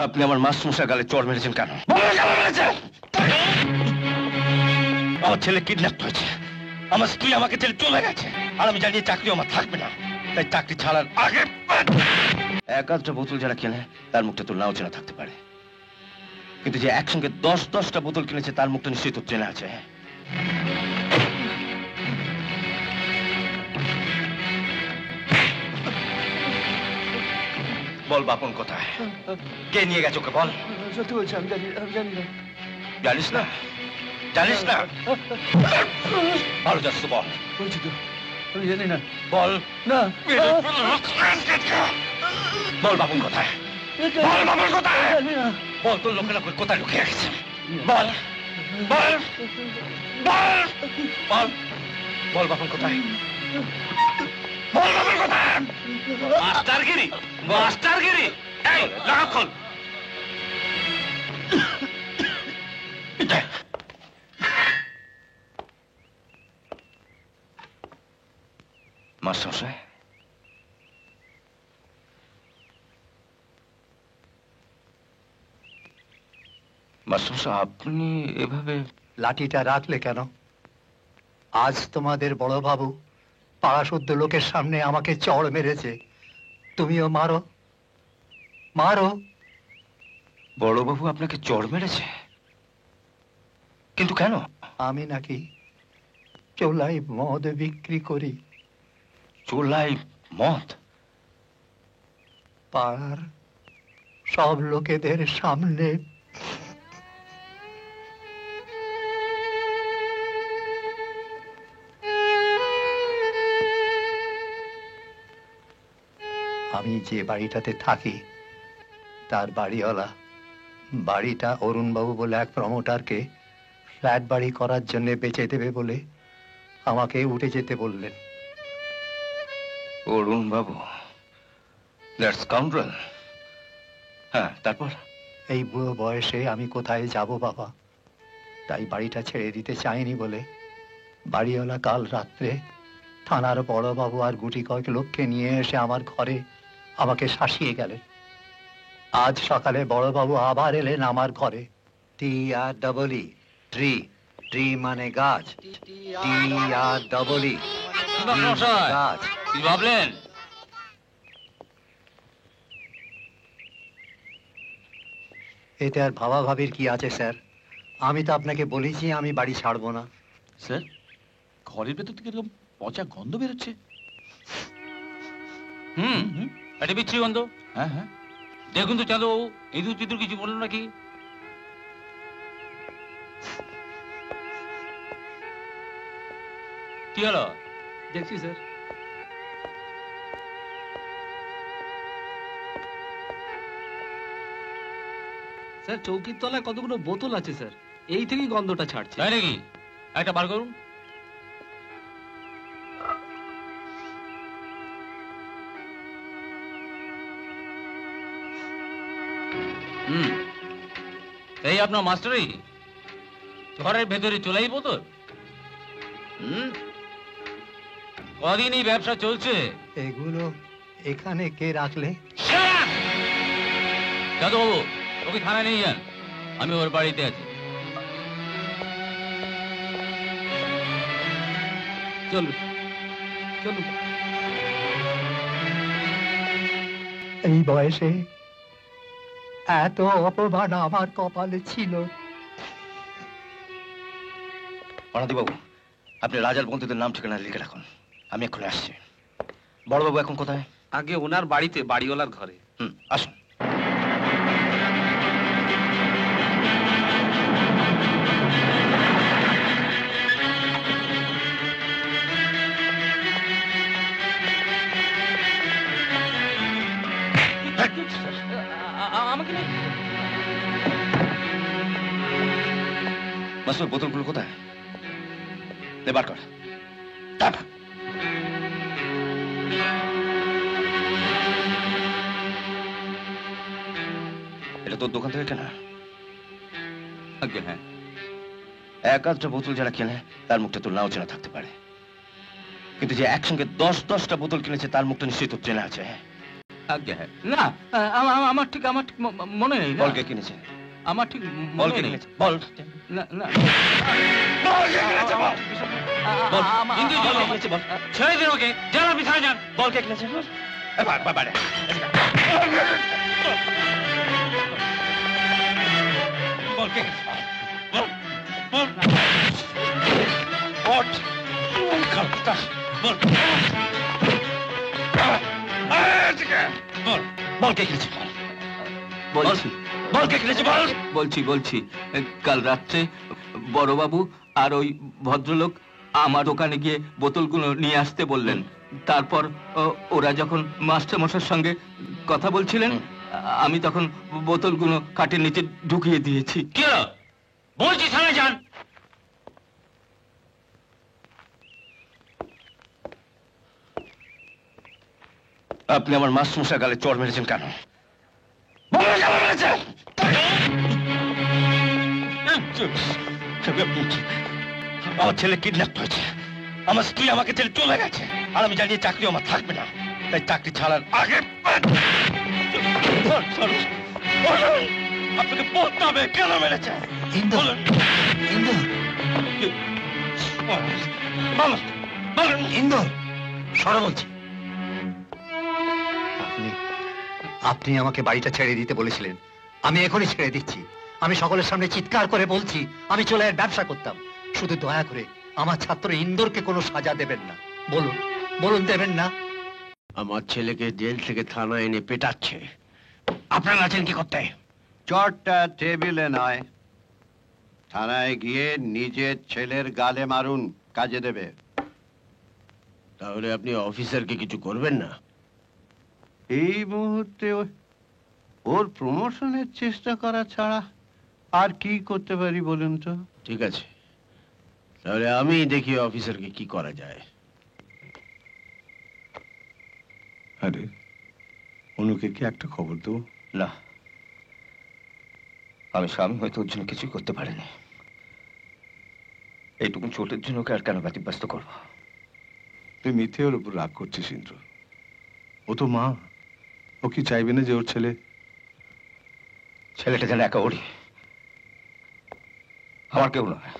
আপনি আমার মাস্টারমশাই গালে চড় মেরেছেন কেন? আমার ছেলে কিডন্যাপ হয়েছে, আমার স্ত্রী আমাকে ছেড়ে চলে গেছে, আর আমি জানি চাকরি আমার থাকবে না। তাই চাকরি ছাড়ার আগে এক আধটা বোতল যারা কেনে তার মুখটা তো নাও চেনা থাকতে পারে, কিন্তু যে একসঙ্গে 10-10টা বোতল কিনেছে তার মুখটা নিশ্চয়ই তো চেনা আছে। বল বাপন কোথায়? কে নিয়ে গেছে ওকে বল। সত্যি বলছি, আমি জানি না। জানিস না? জানিস না? ভালো যাচ্ছ বল। বলছি তো, আমি জানি না। বল না। বল বাপন কোথায়? বল বাপন কোথায়? বল তোর লোকেরা কোথায় লুকিয়ে রেখেছে? বল বল বল বল বল বাপন কোথায়? বল বাপন কোথায়? মাস্টারগিরি মাস্টারগিরি, এই লাগা খোল। মাস্টারমশাই, মাস্টারমশাই আপনি এভাবে লাঠিটা রাখলে কেন? আজ তোমাদের বড় বাবু পাড়া শুদ্ধ লোকের সামনে আমাকে চড় মেরেছে, তুমিও মারো মারো। বড়বাবু আপনাকে চড় মেরেছে? কিন্তু কেন? আমি নাকি চোলাই মদ বিক্রি করি। চোলাই মদ? পাড়ার সব লোকেদের সামনে আমি যে বাড়িটাতে থাকি তার বাড়িওয়ালা বাড়িটা অরুণবাবু বলে এক প্রমোটারকে ফ্ল্যাট বাড়ি করার জন্য বেচে দেবে বলে আমাকে উঠে যেতে বললেন। অরুণবাবু, দ্যাটস স্কাউন্ড্রেল। হ্যাঁ, তারপর? এই বুড়ো বয়সে আমি কোথায় যাব বাবা, তাই বাড়িটা ছেড়ে দিতে চাইনি বলে বাড়িওয়ালা কাল রাত্রে থানার বড়বাবু আর গুটি কয়েক লোককে নিয়ে এসে আমার ঘরে আমাকে শাসিয়ে গেলেন। আজ সকালে বড়বাবু আবার এলেন আমার ঘরে। TREE, ট্রি, ট্রি মানে গাছ, TREE গাছ। কি ভাবলেন? এতে আর ভাবা ভাবির কি আছে স্যার? আমি তো আপনাকে বলেছি আমি বাড়ি ছাড়বো না। স্যার, ঘরের ভেতর থেকে এরকম পচা গন্ধ বেরোচ্ছে। এটা বিচ্ছিরি গন্ধ। হ্যাঁ হ্যাঁ, দেখুন তো চাঁদু, ইঁদুর টিঁদুর কিছু বললো নাকি? কি হলো? দেখছি স্যার। স্যার, চৌকির তলায় কতগুলো বোতল আছে স্যার, এই থেকেই গন্ধটা ছাড়ছে। তাই নাকি? একটা বার করুন। এই আপনার মাস্টারি ঘরের ভেতরে চলেই বোতল? কদিন এই ব্যবসা চলছে? এগুলো এখানে কে রাখলে? যাদব বাবু, ওকে থানায় নিয়ে যান, আমি ওর বাড়িতে আছি। চলুন চলুন। এই বয়সে এত অপমান আমার কপালে ছিল। অনাদিবাবু, আপনি রাজার বন্ধুদের নাম ঠিকানা লিখে রাখুন, আমি এক্ষুনি আসছি। বড়বাবু এখন কোথায়? আগে ওনার বাড়িতে, বাড়িওয়ালার ঘরে। আসুন। আমাকে মাসুর বোতলগুলো কোথায়? বার কর। এটা তোর দোকান থেকে কেনা? আজ্ঞে হ্যাঁ। এক আধটা বোতল যারা কেনে তার মুখটা তোর নাও চেনা থাকতে পারে, কিন্তু যে একসঙ্গে 10-10টা বোতল কিনেছে তার মুখটা নিশ্চয়ই তোর চেনা আছে। আজ্ঞে হ্যাঁ। না আমার ঠিক মনে নেই না। বল কে কিনেছে? আমার ঠিক বল মনে কে নেই। কিনেছে? বল। না না বল কে কিনেছে? বল। বল। কিন্তু বল কে কিনেছে? বল। ছেড়ে দিন ওকে, যারা পিছনে যান। বল কে কিনেছে? বল। এবার বাড়ে। বল কে কিনেছে? বল। বল। ওঠ। খালটা। বল। বল। বল কে কিনেছে? বল। বলছি বল কে কিনেছে? বল। বলছি কাল রাত্রে বড়বাবু আর ওই ভদ্রলোক আমার দোকানে গিয়ে বোতলগুলো নিয়ে আসতে বললেন। তারপর ওরা যখন মাস্টার মশাইয়ের সঙ্গে কথা বলছিলেন, আমি তখন বোতলগুলো কাঠের নিচে ঢুকিয়ে দিয়েছি। কি হলো? বলছি থানায় যান। আপনি আমার মাস্টারমশাই গালে চড় মেরেছেন কেন? বলুন কেন মেরেছেন? আমার ছেলে কিডন্যাপ হয়েছে, আমার স্ত্রী আমাকে ছেড়ে চলে গেছে, আর আমি জানি চাকরি আমার থাকবে না। তাই চাকরি ছাড়ার আগে আপনাকে বলতে হবে কেন মেরেছে। বলুন। বলুন। ইন্দর, সরো বলছি। আপনি আমাকে বাড়িটা ছেড়ে দিতে বলেছিলেন, আমি এখনই ছেড়ে দিচ্ছি। আমি সকলের সামনে চিৎকার করে বলছি, আমি চোলাইয়ের ব্যবসা করতাম। শুধু দয়া করে আমার ছাত্র ইন্দোরকে কোনো সাজা দেবেন না। বলুন, বলুন দেবেন না? আমার ছেলেকে জেল থেকে থানায় এনে পেটাচ্ছে, আপনারা আছেন কি করতে? চটটা টেবিলে নয়, থানায় গিয়ে নিজের ছেলের গালে মারুন, কাজে দেবে। তাহলে আপনি অফিসারকে কিছু করবেন না? এই মুহূর্তে ওর প্রমোশনের চেষ্টা করা ছাড়া আর কি করতে পারি বলুন তো? ঠিক আছে, তাহলে আমি দেখি অফিসারকে কি করা যায়। আরে অনুকে কি একটা খবর দেবো? না, আমি স্বামী হয়তো ওর জন্য কিছুই করতে পারিনি। এইটুকু চোটের জন্য ওকে আর কেন ব্যতিব্যস্ত করবো? তুই মিথ্যে ওর উপর রাগ করছিস ইন্দ্র। ও তো মা, ও কি চাইবে না যে ওর ছেলেটা যেন একা ওড়ি, আমার কেউ নয়।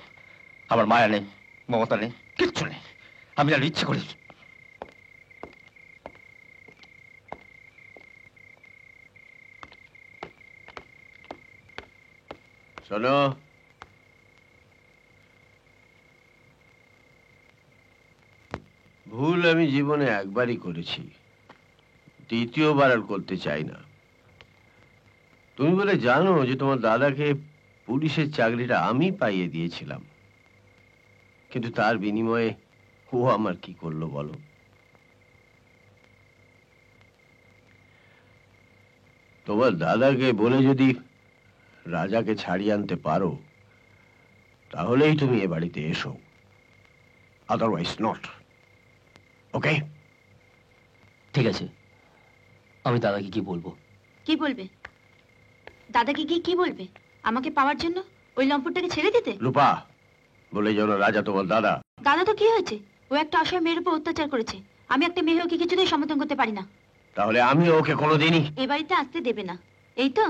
আমার মায়া নেই, মমতা নেই, কিচ্ছু নেই। আমি যেন ইচ্ছে করি শোনো, ভুল আমি জীবনে একবারই করেছি, দ্বিতীয়বার আর করতে চাই না। তুমি বলে জানো যে তোমার দাদাকে পুলিশের চাকরিটা আমি পাইয়ে দিয়েছিলাম, কিন্তু তার বিনিময়ে ও আমার কি করলো বলো? তোমার দাদাকে বলে যদি রাজাকে ছাড়িয়ে আনতে পারো, তাহলেই তুমি এ বাড়িতে এসো, আদারওয়াইজ নট। ওকে? ঠিক আছে, আমি দাদাকে কি বলবো? কি বলবে? দাদাকে গিয়ে কি বলবে? আমাকে পাওয়ার জন্য ওই লম্পটটাকে ছেড়ে দিতে? রূপা, বলে যেন রাজা তোমার দাদা। দাদা তো কি হয়েছে? ও একটা অসহায় মেয়ের উপর অত্যাচার করেছে। আমি একটা মেয়ে ওকে কিছুতেই সমর্থন করতে পারি না। তাহলে আমি ওকে কোনোদিনই এ বাড়িতে আসতে দেবে না, এই তো?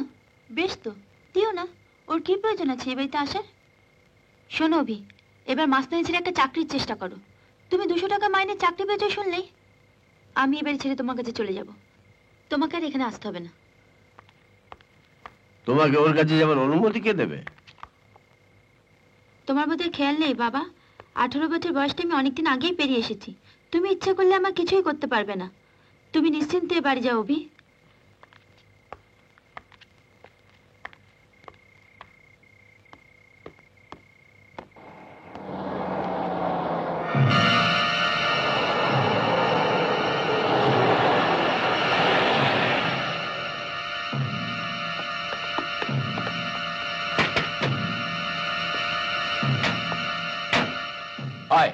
বেশ তো, দিও না। ওর কি প্রয়োজন আছে এ বাড়িতে আসার? শোনো অভি, এবার মাস্টার ছেড়ে একটা চাকরির চেষ্টা করো। তুমি 200 টাকা মাইনে চাকরি পেয়েছো শুনলেই আমি এ বাড়ি ছেড়ে তোমার কাছে চলে যাব। তোমাকে আর এখানে আসতে হবে না। তোমাকে ওর কাছে যাবার অনুমতি কে দেবে? তোমার বোধহয় খেয়াল নেই বাবা, 18 বছর বয়সটা আমি অনেকদিন আগেই পেরিয়ে এসেছি। তুমি ইচ্ছে করলে আমার কিছুই করতে পারবে না। তুমি নিশ্চিন্তে বাড়ি যাও অভি। আয়,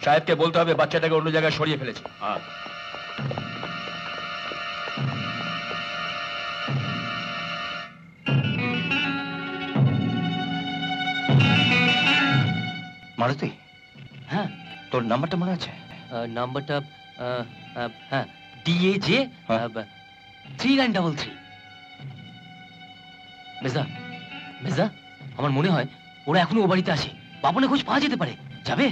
সাহেবকে বলতে হবে বাচ্চাটাকে অন্য জায়গায় সরিয়ে ফেলেছে। মারুতি, হ্যাঁ, তোর নাম্বারটা মনে আছে? নাম্বারটা হ্যাঁ DAJ 3933। মেজদা, মেজদা, আমার মনে হয় ওরা এখনো ও বাড়িতে আসে। বাপনের খোঁজ পাওয়া যেতে পারে। যাবে?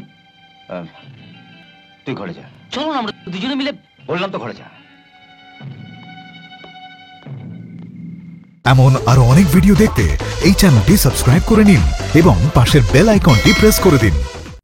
তুই ঘরে যা। চলো না, আমরা দুজনে মিলে। বললাম তো ঘরে যা। এমন আরো অনেক ভিডিও দেখতে এই চ্যানেলটি সাবস্ক্রাইব করে নিন এবং পাশের বেল আইকনটি প্রেস করে দিন।